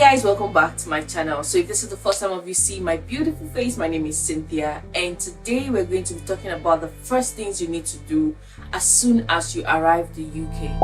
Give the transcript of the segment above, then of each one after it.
guys, welcome back to my channel. So if this is the first time of you see my beautiful face, my name is Cynthia, and today we're going to be talking about the first things you need to do as soon as you arrive the UK.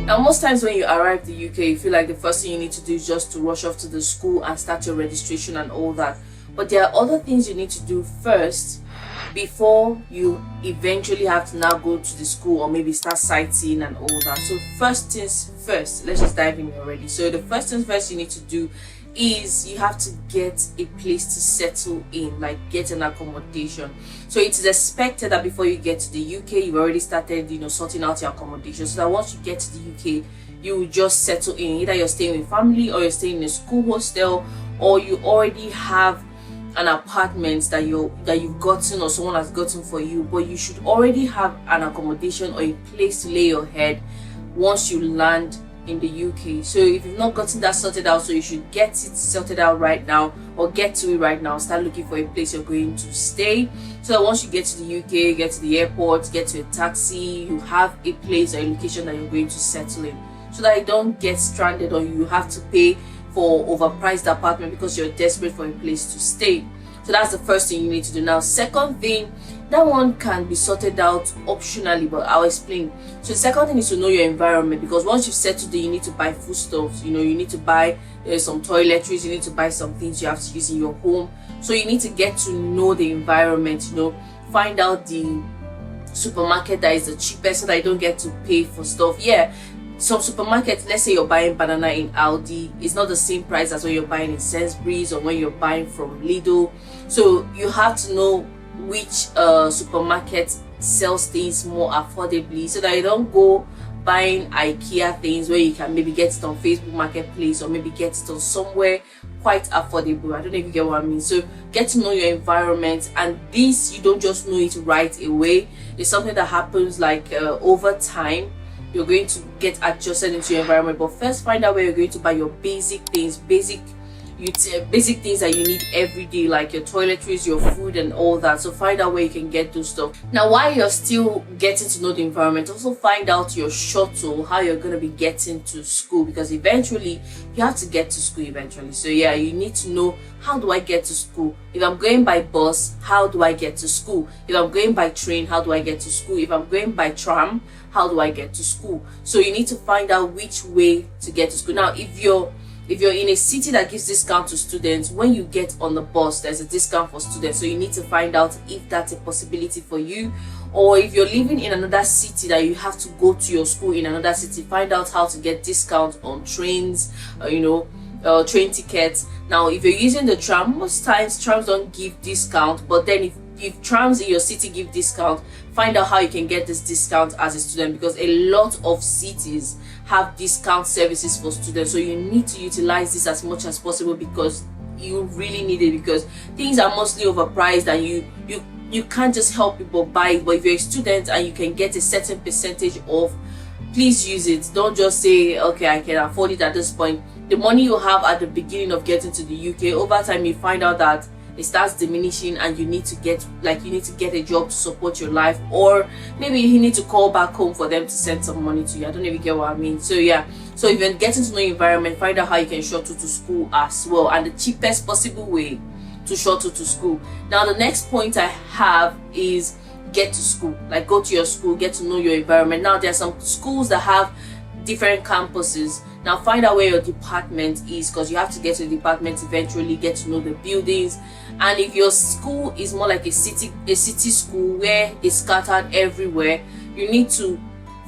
Now, most times when you arrive the UK, you feel like the first thing you need to do is just to rush off to the school and start your registration and all that. But there are other things you need to do first before you eventually have to now go to the school or maybe start sightseeing and all that. So first things first, let's just dive in already. So the first things first you need to do is you have to get a place to settle in, like get an accommodation. So it is expected that before you get to the UK, you've already started, sorting out your accommodation, so that once you get to the UK, you will just settle in. Either you're staying with family or you're staying in a school hostel, or you already have an apartment that you've gotten or someone has gotten for you, but you should already have an accommodation or a place to lay your head once you land in the UK. So if you've not gotten that sorted out, so you should get it sorted out right now, or get to it right now. Start looking for a place you're going to stay, so that once you get to the UK, get to the airport, get to a taxi, you have a place or a location that you're going to settle in, so that you don't get stranded or you have to pay for overpriced apartment because you're desperate for a place to stay. So that's the first thing you need to do. Now, second thing, that one can be sorted out optionally, but I'll explain. So the second thing is to know your environment, because once you've settled there, you need to buy foodstuffs. You need to buy some toiletries, you need to buy some things you have to use in your home. So you need to get to know the environment, find out the supermarket that is the cheapest so that you don't get to pay for stuff. Some supermarkets, let's say you're buying banana in Aldi, it's not the same price as when you're buying in Sainsbury's or when you're buying from Lidl. So you have to know which supermarket sells things more affordably, so that you don't go buying IKEA things where you can maybe get it on Facebook Marketplace or maybe get it on somewhere quite affordable. I don't know if you get what I mean. So get to know your environment, and this, you don't just know it right away. It's something that happens like over time. You're going to get adjusted into your environment, but first find out where you're going to buy your basic things that you need every day, like your toiletries, your food and all that. So find out where you can get those stuff. Now, while you're still getting to know the environment, also find out your shuttle, how you're going to be getting to school, because eventually you have to get to school eventually. So yeah, you need to know, how do I get to school? If I'm going by bus, how do I get to school? If I'm going by train, how do I get to school? If I'm going by tram, how do I get to school? So you need to find out which way to get to school. Now, if you're in a city that gives discount to students, when you get on the bus, there's a discount for students. So you need to find out if that's a possibility for you. Or if you're living in another city that you have to go to your school in another city, find out how to get discount on trains, train tickets. Now, if you're using the tram, most times trams don't give discount, but then if trams in your city give discount, find out how you can get this discount as a student, because a lot of cities have discount services for students. So you need to utilize this as much as possible, because you really need it, because things are mostly overpriced and you can't just help people buy it. But if you're a student and you can get a certain percentage off, please use it. Don't just say, okay, I can afford it at this point. The money you have at the beginning of getting to the UK, over time you find out that it starts diminishing, and you need to get a job to support your life, or maybe you need to call back home for them to send some money to you. I don't know if you get what I mean. So yeah, so if you're getting to know your environment, find out how you can shuttle to school as well, and the cheapest possible way to shuttle to school. Now, the next point I have is get to school. Like, go to your school, get to know your environment. Now, there are some schools that have different campuses. Now, find out where your department is, because you have to get to the department eventually, get to know the buildings. And if your school is more like a city school where it's scattered everywhere, you need to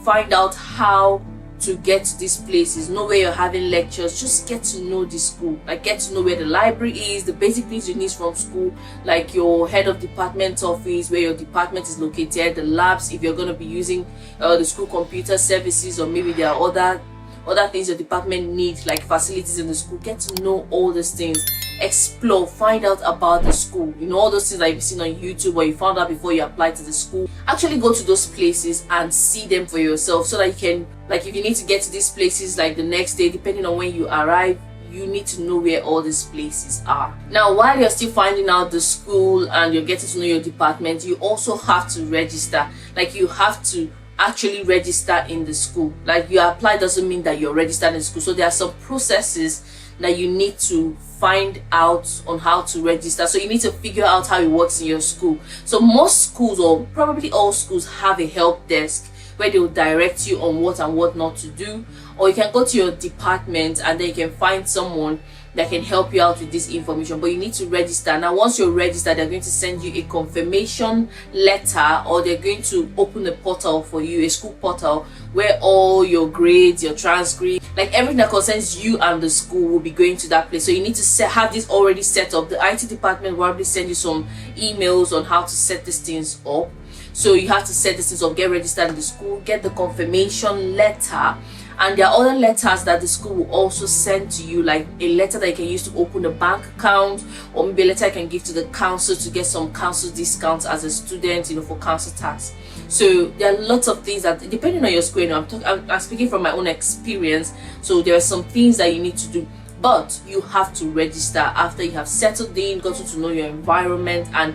find out how to get to these places. Know where you're having lectures. Just get to know the school, like get to know where the library is, the basic things you need from school, like your head of department office, where your department is located, the labs, if you're going to be using the school computer services, or maybe there are other things your department needs, like facilities in the school. Get to know all these things. Explore, find out about the school, all those things that you've seen on YouTube or you found out before you applied to the school. Actually go to those places and see them for yourself, so that you can, like, if you need to get to these places like the next day, depending on when you arrive, you need to know where all these places are. Now, while you're still finding out the school and you're getting to know your department, you also have to register. Like, you have to actually register in the school. Like, you apply doesn't mean that you're registered in school. So there are some processes that you need to find out on how to register. So you need to figure out how it works in your school. So most schools, or probably all schools, have a help desk where they will direct you on what and what not to do. Or you can go to your department and then you can find someone that can help you out with this information. But you need to register. Now once you're registered, they're going to send you a confirmation letter, or they're going to open a portal for you, a school portal, where all your grades, your transcript, like everything that concerns you and the school will be going to that place. So you need to have this already set up. The IT department will probably send you some emails on how to set these things up. So you have to set these things up, get registered in the school, get the confirmation letter. And there are other letters that the school will also send to you, like a letter that you can use to open a bank account, or maybe a letter I can give to the council to get some council discounts as a student, you know, for council tax. So there are lots of things that, depending on your school, you know, I'm speaking from my own experience. So there are some things that you need to do, but you have to register after you have settled in, gotten to know your environment, and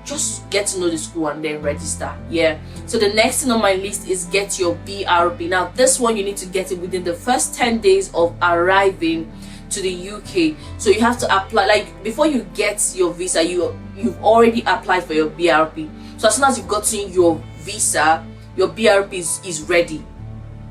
just get to know the school and then register. Yeah. So the next thing on my list is get your BRP. Now this one you need to get it within the first 10 days of arriving to the UK. So you have to apply, like before you get your visa, you've already applied for your BRP. So as soon as you've gotten your visa, your BRP is ready.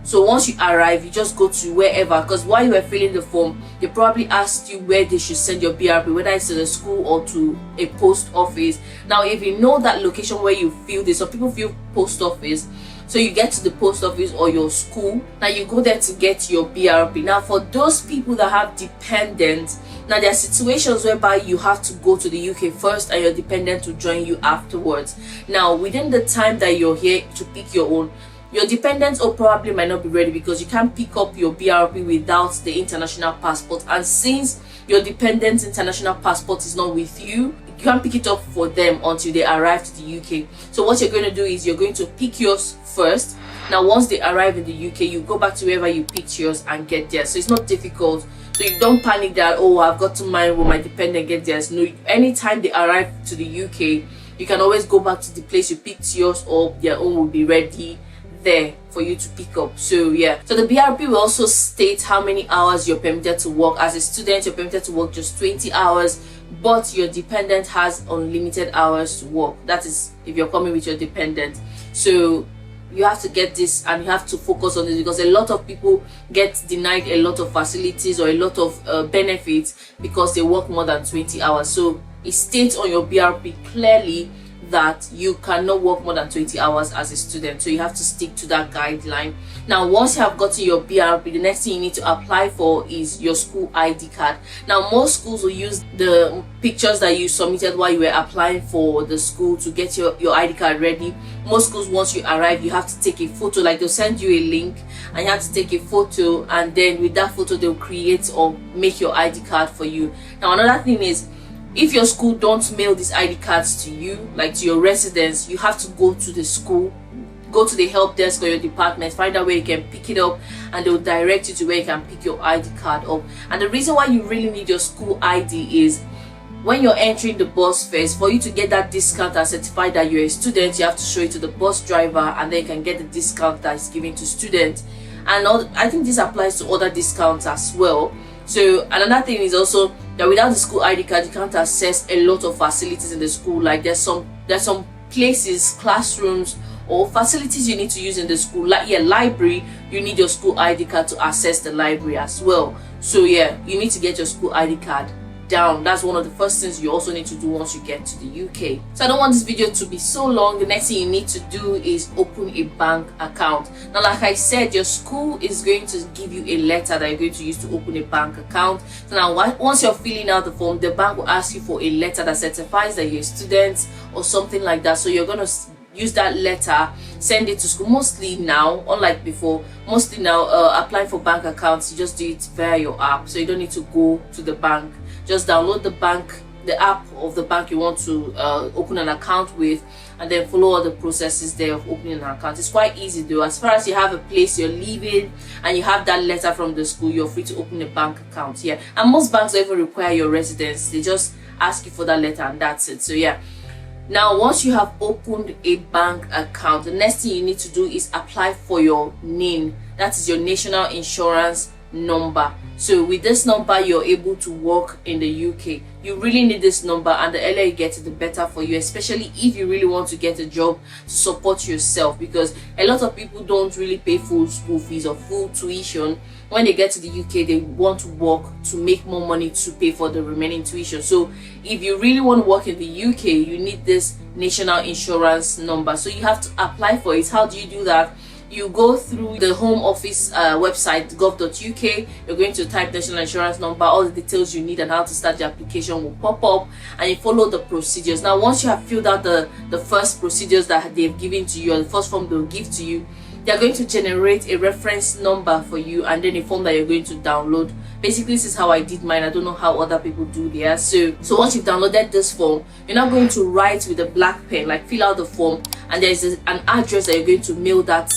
So once you arrive, you just go to wherever, because while you were filling the form, they probably asked you where they should send your BRP, whether it's to the school or to a post office. Now if you know that location where you fill this, some people fill post office, so you get to the post office or your school, now you go there to get your BRP. Now for those people that have dependents, now there are situations whereby you have to go to the UK first and your dependent will join you afterwards. Now within the time that you're here to pick your own, your dependents or probably might not be ready, because you can't pick up your BRP without the international passport. And since your dependent's international passport is not with you, you can't pick it up for them until they arrive to the UK. So what you're going to do is you're going to pick yours first. Now once they arrive in the UK, you go back to wherever you picked yours and get there. So it's not difficult. So you don't panic that, oh, I've got to mind when my dependent gets there. No, anytime they arrive to the UK, you can always go back to the place you picked yours up. Their own will be ready there for you to pick up. So yeah, so the BRP will also state how many hours you're permitted to work. As a student, you're permitted to work just 20 hours, but your dependent has unlimited hours to work. That is if you're coming with your dependent. So you have to get this and you have to focus on this, because a lot of people get denied a lot of facilities or a lot of benefits because they work more than 20 hours. So it states on your BRP clearly that you cannot work more than 20 hours as a student, so you have to stick to that guideline. Now once you have gotten your BRP, the next thing you need to apply for is your school ID card. Now most schools will use the pictures that you submitted while you were applying for the school to get your ID card ready. Most schools, once you arrive, you have to take a photo, like they'll send you a link and you have to take a photo, and then with that photo they'll create or make your ID card for you. Now another thing is, if your school don't mail these ID cards to you, like to your residence, you have to go to the school, go to the help desk or your department, find out where you can pick it up, and they'll direct you to where you can pick your ID card up. And the reason why you really need your school ID is when you're entering the bus first, for you to get that discount and certify that you're a student, you have to show it to the bus driver, and then you can get the discount that is given to students. And I think this applies to other discounts as well. So another thing is also that without the school ID card, you can't access a lot of facilities in the school. Like there's some places, classrooms or facilities you need to use in the school. Like library, you need your school ID card to access the library as well. So yeah, you need to get your school ID card down. That's one of the first things you also need to do once you get to the UK. So I don't want this video to be so long. The next thing you need to do is open a bank account. Now like I said, your school is going to give you a letter that you're going to use to open a bank account. So now once you're filling out the form, the bank will ask you for a letter that certifies that you're a student or something like that. So you're going to use that letter, send it to school. Mostly now, unlike before, mostly now applying for bank accounts, you just do it via your app. So you don't need to go to the bank. Just download the app of the bank you want to open an account with, and then follow all the processes there of opening an account. It's quite easy though. As far as you have a place you're living and you have that letter from the school, you're free to open a bank account. Yeah, and most banks don't even require your residence. They just ask you for that letter and that's it. So yeah, Now once you have opened a bank account, the next thing you need to do is apply for your NIN. That is your national insurance number. So with this number, you're able to work in the UK. You really need this number, and the earlier you get it, the better for you, especially if you really want to get a job to support yourself, because a lot of people don't really pay full school fees or full tuition. When they get to the UK, they want to work to make more money to pay for the remaining tuition. So if you really want to work in the UK, you need this national insurance number. So you have to apply for it. How do you do that? You go through the Home Office website, gov.uk. You're going to type national insurance number, all the details you need and how to start the application will pop up, and you follow the procedures. Now once you have filled out the first procedures that they've given to you, or the first form they'll give to you, they're going to generate a reference number for you, and then a form that you're going to download. Basically, this is how I did mine. I don't know how other people do theirs. So once you've downloaded this form, you're now going to write with a black pen, like fill out the form, and there's an address that you're going to mail that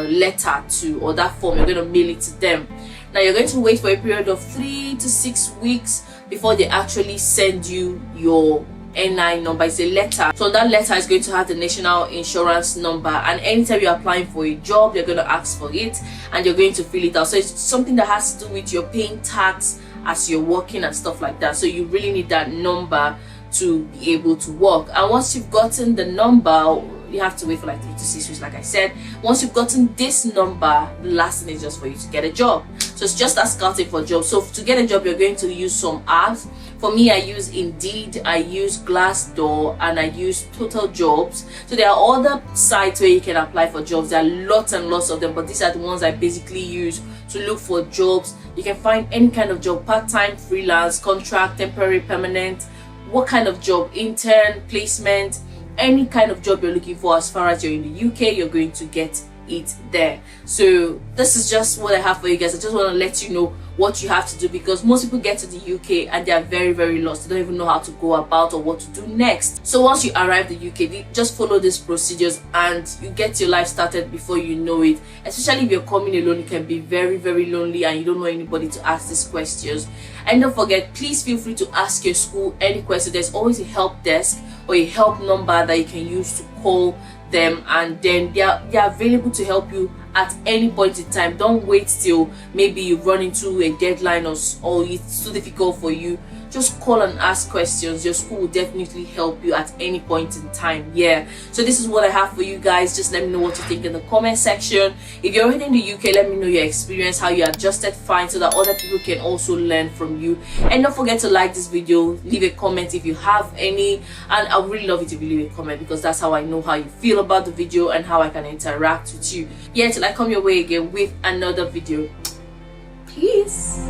letter to, or that form. You're going to mail it to them. Now you're going to wait for a period of 3 to 6 weeks before they actually send you your NI number. It's a letter, so that letter is going to have the national insurance number, and anytime you're applying for a job, they're going to ask for it and you're going to fill it out. So it's something that has to do with your paying tax as you're working and stuff like that. So you really need that number to be able to work. And once you've gotten the number, you have to wait for like 3 to 6 weeks, like I said. Once you've gotten this number, the last thing is just for you to get a job. So it's just as scouting for jobs. So to get a job, you're going to use some apps. For me, I use Indeed, I use Glassdoor, and I use Total Jobs. So there are other sites where you can apply for jobs. There are lots and lots of them, but these are the ones I basically use to look for jobs. You can find any kind of job: part-time, freelance, contract, temporary, permanent. What kind of job? Intern, placement, any kind of job you're looking for. As far as you're in the UK, you're going to get it there. So this is just what I have for you guys. I just want to let you know what you have to do, because most people get to the UK and they are very lost. They don't even know how to go about or what to do next. So once you arrive in the UK, just follow these procedures and you get your life started before you know it. Especially if you're coming alone, it can be very lonely and you don't know anybody to ask these questions. And don't forget, please feel free to ask your school any question. There's always a help desk or a help number that you can use to call them, and then they are available to help you at any point in time. Don't wait till maybe you run into a deadline or it's too difficult for you. Just call and ask questions. Your school will definitely help you at any point in time. Yeah, so this is what I have for you guys. Just let me know what you think in the comment section. If you're already in the UK, let me know your experience, how you adjusted fine, so that other people can also learn from you. And don't forget to like this video, leave a comment if you have any, and I would really love it if you leave a comment, because that's how I know how you feel about the video and how I can interact with you. Yeah, till I come your way again with another video. Peace.